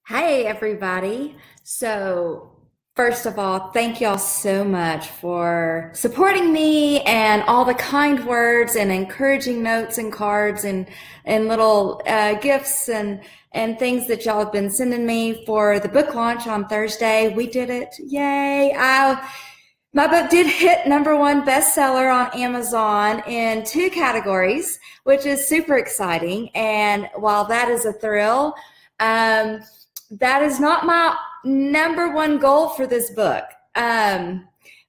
Hey, everybody. First of all, thank y'all so much for supporting me and all the kind words and encouraging notes and cards and little gifts and things that y'all have been sending me for the book launch on Thursday. We did it. Yay. My book did hit #1 bestseller on Amazon in 2 categories, which is super exciting. And while that is a thrill, that is not my #1 goal for this book. My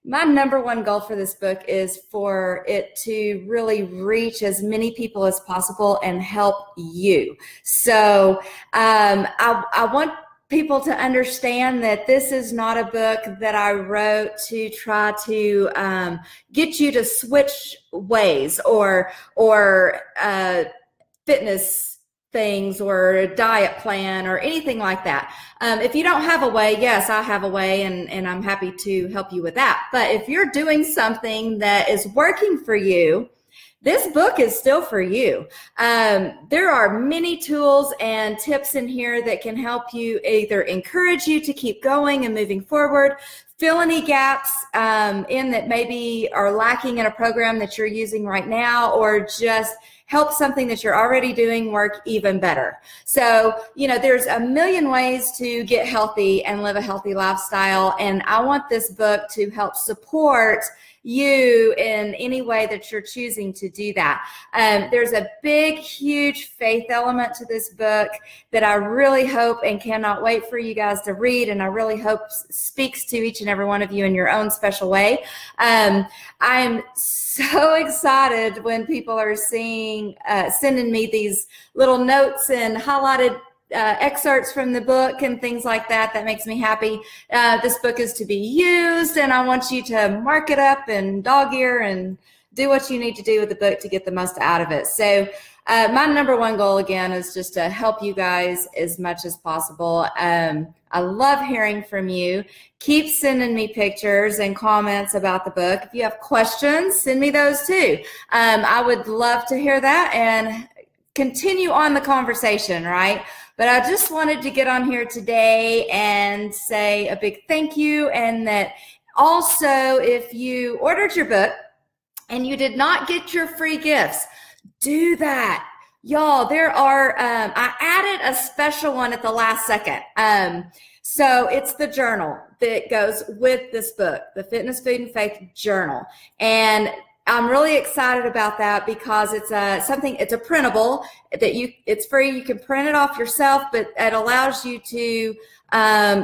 #1 goal for this book is for it to really reach as many people as possible and help you. So I want people to understand that this is not a book that I wrote to try to get you to switch ways or fitness things or a diet plan or anything like that. If you don't have a way, yes, I have a way and I'm happy to help you with that. But if you're doing something that is working for you, this book is still for you. There are many tools and tips in here that can help you either encourage you to keep going and moving forward, fill any gaps in that maybe are lacking in a program that you're using right now, or just help something that you're already doing work even better. So, there's a million ways to get healthy and live a healthy lifestyle, and I want this book to help support you in any way that you're choosing to do that. There's a big, huge faith element to this book that I really hope and cannot wait for you guys to read, and I really hope speaks to each and every one of you in your own special way. I'm so excited when people are sending me these little notes and highlighted excerpts from the book and things like that. That makes me happy. This book is to be used, and I want you to mark it up and dog ear and do what you need to do with the book to get the most out of it. So my #1 goal, again, is just to help you guys as much as possible. I love hearing from you. Keep sending me pictures and comments about the book. If you have questions, send me those too. I would love to hear that and continue on the conversation, right? But I just wanted to get on here today and say a big thank you, and that also, if you ordered your book and you did not get your free gifts, do that. Y'all, there are, I added a special one at the last second. So it's the journal that goes with this book, the Fitness, Food, and Faith Journal. And I'm really excited about that because it's a printable that it's free. You can print it off yourself, but it allows you to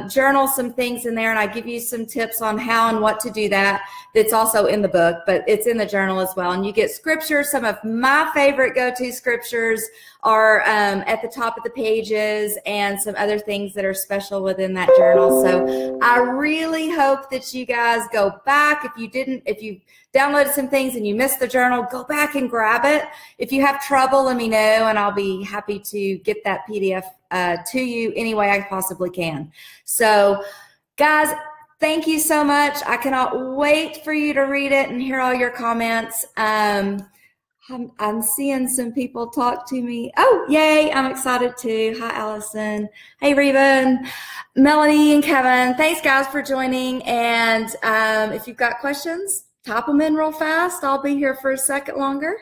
journal some things in there, and I give you some tips on how and what to do that. That's also in the book, but it's in the journal as well. And you get scriptures. Some of my favorite go-to scriptures are at the top of the pages, and some other things that are special within that journal. So I really hope that you guys go back. If you downloaded some things and you missed the journal, go back and grab it. If you have trouble, let me know, and I'll be happy to get that PDF to you any way I possibly can. So, guys, thank you so much. I cannot wait for you to read it and hear all your comments. I'm seeing some people talk to me. Oh, yay, I'm excited too. Hi, Allison. Hey, Reba and Melanie and Kevin. Thanks, guys, for joining. And if you've got questions, type them in real fast. I'll be here for a second longer.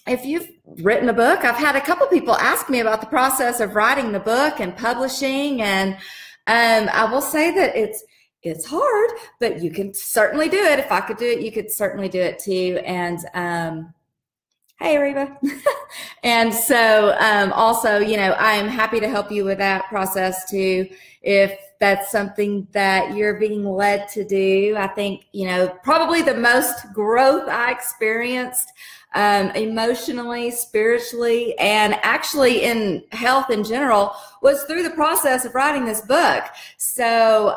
If you've written a book, I've had a couple people ask me about the process of writing the book and publishing, and I will say that it's hard, but you can certainly do it. If I could do it, you could certainly do it too. And hey, Reba. And so also, I am happy to help you with that process too, if that's something that you're being led to do. I think, probably the most growth I experienced emotionally, spiritually, and actually in health in general was through the process of writing this book. So,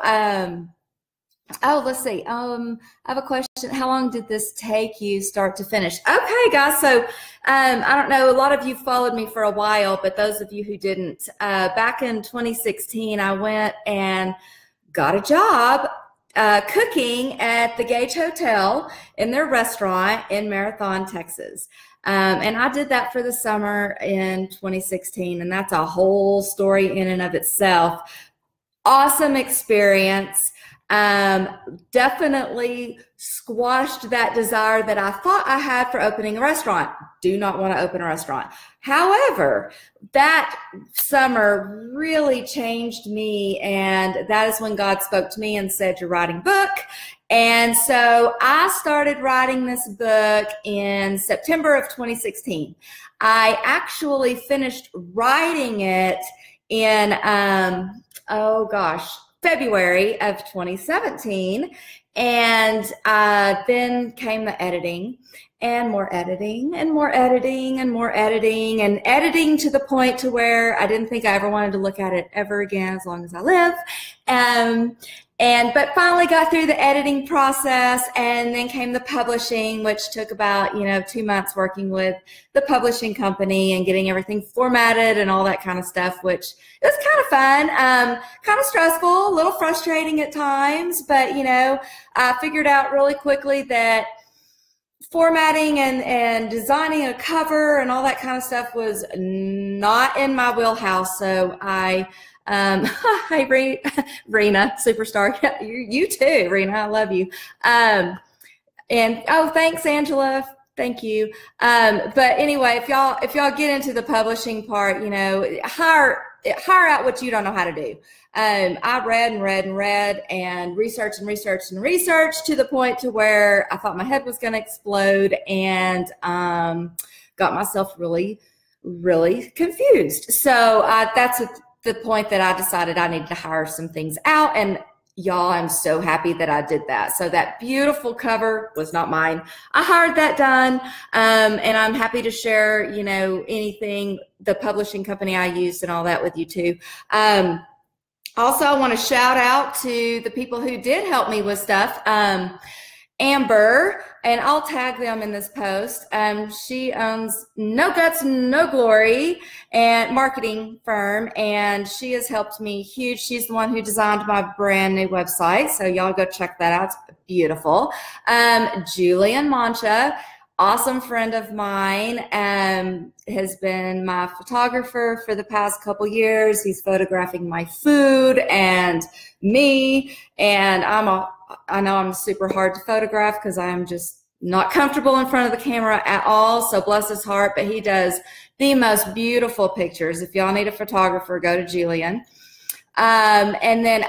oh, let's see. I have a question. How long did this take you start to finish? Okay, guys. So I don't know. A lot of you followed me for a while, but those of you who didn't, back in 2016, I went and got a job cooking at the Gage Hotel in their restaurant in Marathon, Texas. And I did that for the summer in 2016, and that's a whole story in and of itself. Awesome experience. Definitely squashed that desire that I thought I had for opening a restaurant. Do not want to open a restaurant. However, that summer really changed me, and that is when God spoke to me and said, "You're writing a book." And so I started writing this book in September of 2016. I actually finished writing it in, February of 2017. And then came the editing, and more editing, and more editing, and more editing, and editing to the point to where I didn't think I ever wanted to look at it ever again as long as I live. But finally got through the editing process, and then came the publishing, which took about, 2 months working with the publishing company and getting everything formatted and all that kind of stuff, which was kind of fun, kind of stressful, a little frustrating at times, but, I figured out really quickly that formatting and designing a cover and all that kind of stuff was not in my wheelhouse. So hi, Rena, superstar. You too, Rena. I love you. Thanks, Angela. Thank you. But anyway, if y'all get into the publishing part, hire out what you don't know how to do. I read and read and read and researched and researched and researched to the point to where I thought my head was going to explode, and got myself really, really confused. So that's the point that I decided I needed to hire some things out, and y'all, I'm so happy that I did that. So that beautiful cover was not mine. I hired that done, and I'm happy to share, anything, the publishing company I used and all that with you too. Also, I want to shout out to the people who did help me with stuff. Amber, and I'll tag them in this post. She owns No Guts, No Glory and marketing firm, and she has helped me huge. She's the one who designed my brand new website, so y'all go check that out. It's beautiful. Julian Mancha, awesome friend of mine, has been my photographer for the past couple years. He's photographing my food and me, and I know I'm super hard to photograph because I'm just not comfortable in front of the camera at all. So bless his heart, but he does the most beautiful pictures. If y'all need a photographer, go to Julian. And then,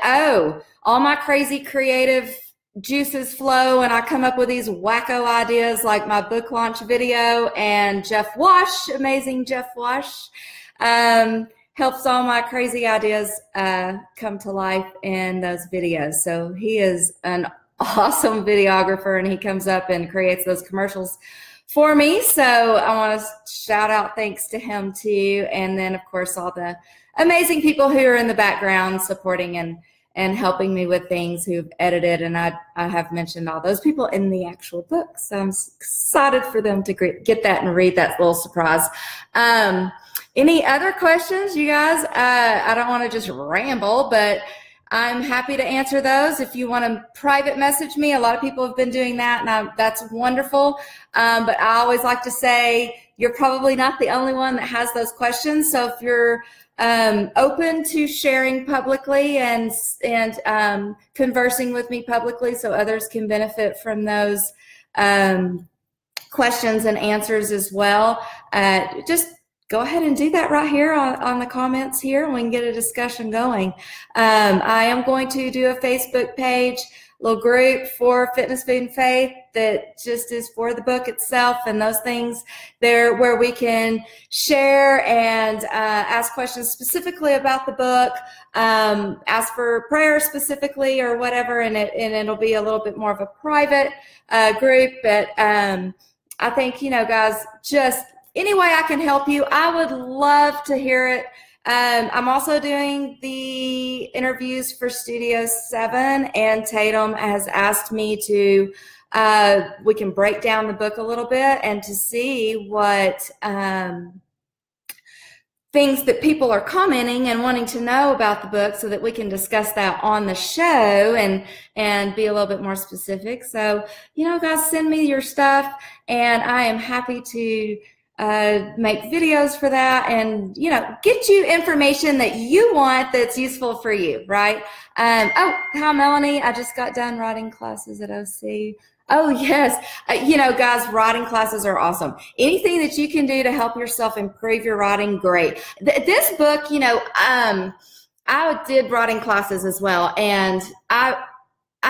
all my crazy creative juices flow, and I come up with these wacko ideas like my book launch video, and Jeff Wash, amazing Jeff Wash, helps all my crazy ideas come to life in those videos. So he is an awesome videographer, and he comes up and creates those commercials for me. So I want to shout out thanks to him too. And then of course all the amazing people who are in the background supporting and helping me with things, who've edited, and I have mentioned all those people in the actual book. So I'm excited for them to get that and read that little surprise. Any other questions, you guys? I don't want to just ramble, but I'm happy to answer those. If you want to private message me, a lot of people have been doing that, and that's wonderful. But I always like to say, you're probably not the only one that has those questions. So if you're open to sharing publicly and conversing with me publicly so others can benefit from those questions and answers as well, just go ahead and do that right here on the comments here, and we can get a discussion going. I am going to do a Facebook page, little group for Fitness, Food, and Faith that just is for the book itself and those things there, where we can share and ask questions specifically about the book, ask for prayer specifically or whatever, and it'll be a little bit more of a private group. But I think, guys, just any way I can help you, I would love to hear it. I'm also doing the interviews for Studio 7, and Tatum has asked me to, we can break down the book a little bit and to see what things that people are commenting and wanting to know about the book so that we can discuss that on the show and be a little bit more specific. So, you know, guys, send me your stuff and I am happy to make videos for that and, you know, get you information that you want that's useful for you, right? Oh, hi, Melanie. I just got done writing classes at OC. Oh, yes. You know, guys, writing classes are awesome. Anything that you can do to help yourself improve your writing, great. This book, you know, I did writing classes as well, and I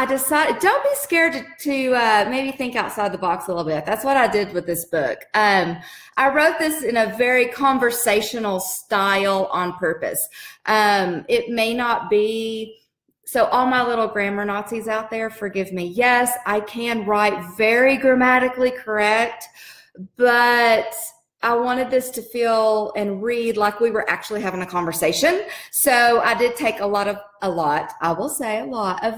decided, don't be scared to maybe think outside the box a little bit. That's what I did with this book. I wrote this in a very conversational style on purpose. It may not be... So all my little grammar Nazis out there, forgive me. Yes, I can write very grammatically correct, but I wanted this to feel and read like we were actually having a conversation. So I did take a lot of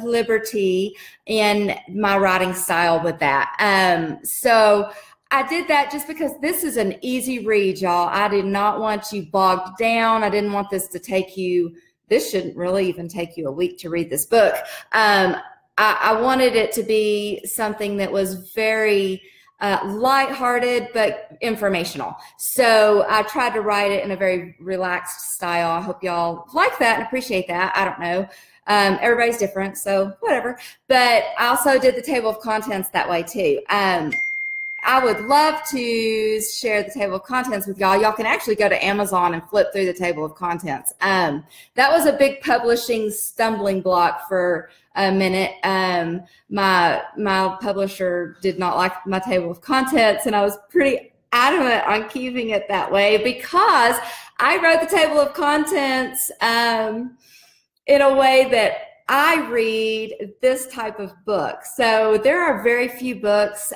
liberty in my writing style with that. So I did that just because this is an easy read, y'all. I did not want you bogged down. I didn't want this to take you... This shouldn't really even take you a week to read this book. I wanted it to be something that was very lighthearted but informational. So I tried to write it in a very relaxed style. I hope y'all like that and appreciate that. I don't know. Everybody's different, so whatever. But I also did the table of contents that way too. I would love to share the table of contents with y'all. Y'all can actually go to Amazon and flip through the table of contents. That was a big publishing stumbling block for a minute. My publisher did not like my table of contents, and I was pretty adamant on keeping it that way because I wrote the table of contents in a way that I read this type of book. So there are very few books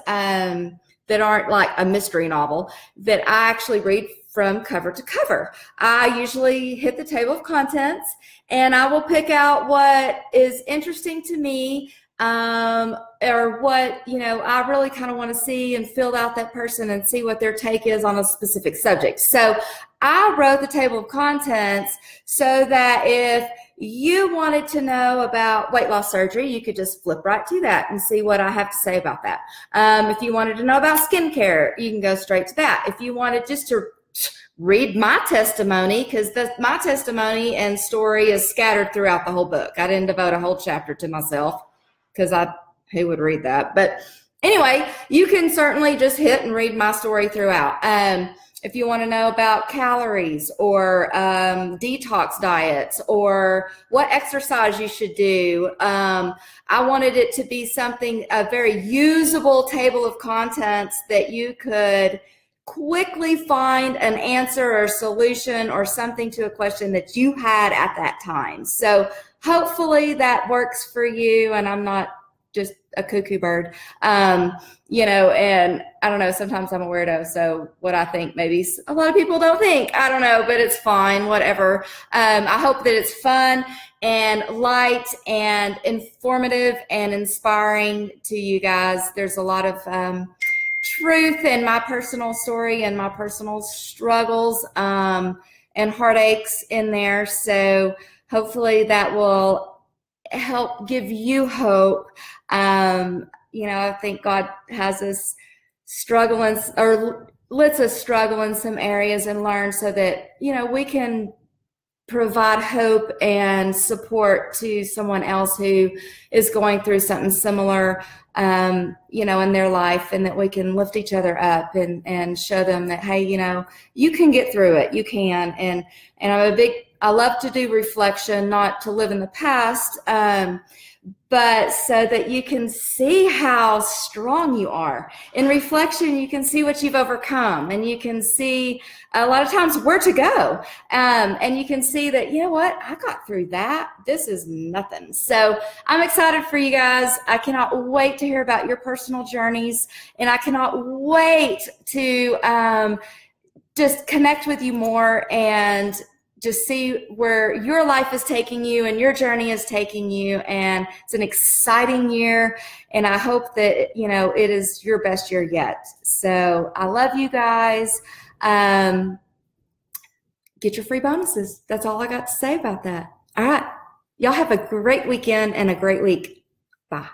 that aren't like a mystery novel that I actually read from cover to cover. I usually hit the table of contents and I will pick out what is interesting to me or what, you know, I really kind of want to see and fill out that person and see what their take is on a specific subject. So I wrote the table of contents so that if you wanted to know about weight loss surgery, you could just flip right to that and see what I have to say about that. If you wanted to know about skincare, you can go straight to that. If you wanted just to read my testimony, because my testimony and story is scattered throughout the whole book. I didn't devote a whole chapter to myself because who would read that? But anyway, you can certainly just hit and read my story throughout. If you want to know about calories or detox diets or what exercise you should do, I wanted it to be a very usable table of contents that you could quickly find an answer or solution or something to a question that you had at that time. So hopefully that works for you, and I'm not just a cuckoo bird. You know, and I don't know, sometimes I'm a weirdo, so what I think maybe a lot of people don't think, I don't know, but it's fine, whatever. I hope that it's fun and light and informative and inspiring to you guys. There's a lot of truth in my personal story and my personal struggles and heartaches in there, so hopefully that will help give you hope. You know, I think God has us struggling or lets us struggle in some areas and learn so that, you know, we can provide hope and support to someone else who is going through something similar, you know, in their life, and that we can lift each other up and show them that, hey, you know, you can get through it. You can. And I love to do reflection, not to live in the past, but so that you can see how strong you are. In reflection, you can see what you've overcome, and you can see a lot of times where to go. And you can see that, you know what, I got through that. This is nothing. So I'm excited for you guys. I cannot wait to hear about your personal journeys, and I cannot wait to just connect with you more and just see where your life is taking you and your journey is taking you. And it's an exciting year, and I hope that, you know, it is your best year yet. So I love you guys. get your free bonuses. That's all I got to say about that. All right. Y'all have a great weekend and a great week. Bye.